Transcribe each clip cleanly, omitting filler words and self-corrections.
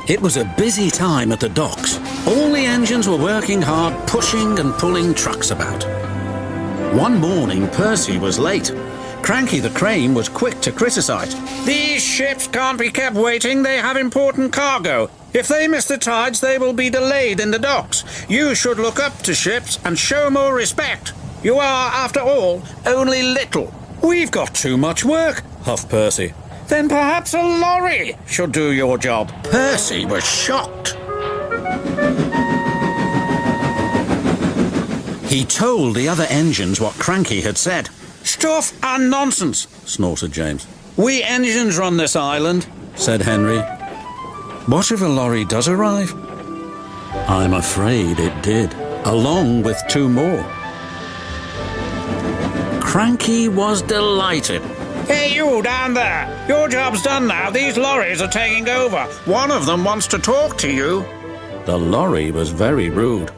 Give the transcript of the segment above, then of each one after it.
It was a busy time at the docks. All the engines were working hard, pushing and pulling trucks about. One morning, Percy was late. Cranky the crane was quick to criticise. "These ships can't be kept waiting, they have important cargo. If they miss the tides, they will be delayed in the docks. You should look up to ships and show more respect. You are, after all, only little." "We've got too much work," huffed Percy. "Then perhaps a lorry should do your job." Percy was shocked. He told the other engines what Cranky had said. "Stuff and nonsense," snorted James. "We engines run this island," said Henry. "What if a lorry does arrive?" I'm afraid it did, along with 2 more. Cranky was delighted. "Hey, you down there! Your job's done now. These lorries are taking over. One of them wants to talk to you." The lorry was very rude.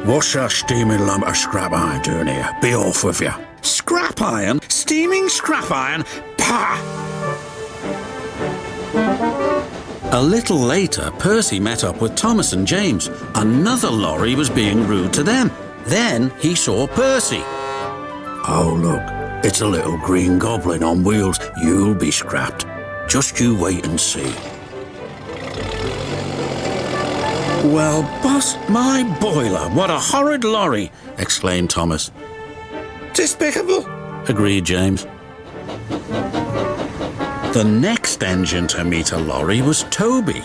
"What's that steaming lump of scrap iron doing here? Be off with you." "Scrap iron? Steaming scrap iron? Pah!" A little later, Percy met up with Thomas and James. Another lorry was being rude to them. Then he saw Percy. "Oh, look, it's a little green goblin on wheels. You'll be scrapped. Just you wait and see." "Well, bust my boiler, what a horrid lorry!" exclaimed Thomas. "Despicable," agreed James. The next engine to meet a lorry was Toby.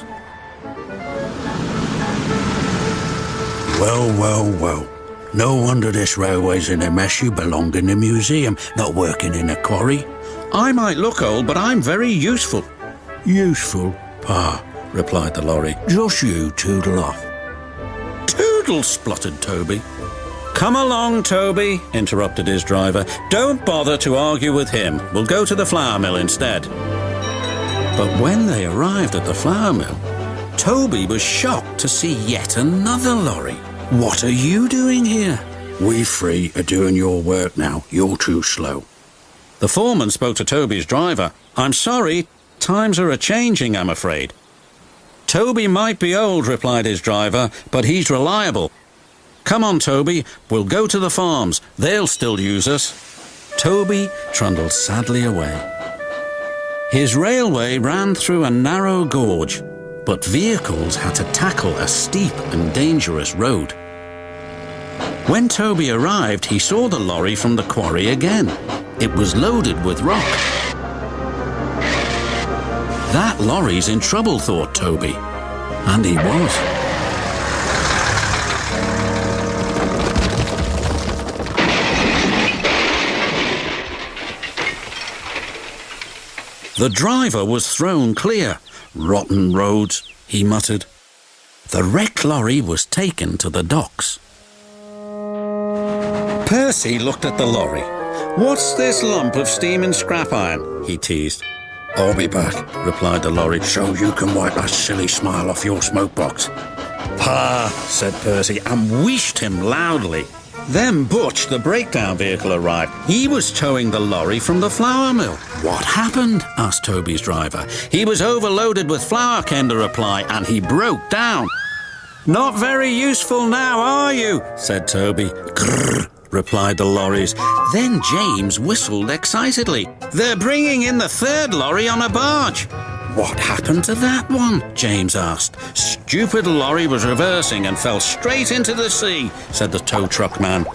"Well, well, well. No wonder this railway's in a mess. You belong in a museum, not working in a quarry." "I might look old, but I'm very useful." "Useful? Pah," replied the lorry. "Just you toodle off." "Toodle," spluttered Toby. "Come along, Toby," interrupted his driver. "Don't bother to argue with him. We'll go to the flour mill instead." But when they arrived at the flour mill, Toby was shocked to see yet another lorry. "What are you doing here?" "We free are doing your work now. You're too slow." The foreman spoke to Toby's driver. "I'm sorry, times are a-changing, I'm afraid." "Toby might be old," replied his driver, "but he's reliable. Come on, Toby, we'll go to the farms. They'll still use us." Toby trundled sadly away. His railway ran through a narrow gorge, but vehicles had to tackle a steep and dangerous road. When Toby arrived, he saw the lorry from the quarry again. It was loaded with rock. "That lorry's in trouble," thought Toby. And he was. The driver was thrown clear. "Rotten roads," he muttered. The wrecked lorry was taken to the docks. Percy looked at the lorry. "What's this lump of steaming scrap iron?" he teased. "I'll be back," replied the lorry, "so you can wipe that silly smile off your smoke box." "Pah," said Percy, and wheeshed him loudly. Then Butch, the breakdown vehicle, arrived. He was towing the lorry from the flour mill. "What happened?" asked Toby's driver. "He was overloaded with flour," came the reply, "and he broke down." "Not very useful now, are you?" said Toby. "Grrr," replied the lorries. Then James whistled excitedly. "They're bringing in the 3rd lorry on a barge." "What happened to that one?" James asked. "Stupid lorry was reversing and fell straight into the sea," said the tow truck man.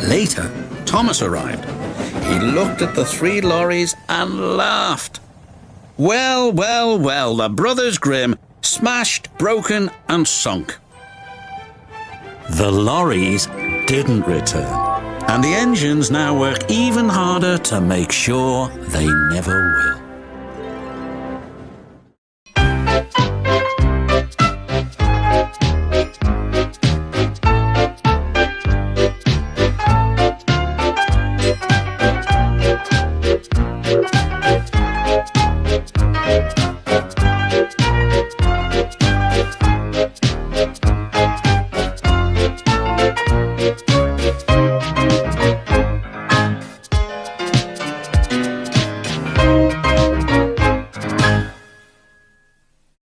Later, Thomas arrived. He looked at the 3 lorries and laughed. Well, well, well, the Brothers Grimm, smashed, broken and sunk. The lorries didn't return, and the engines now work even harder to make sure they never will.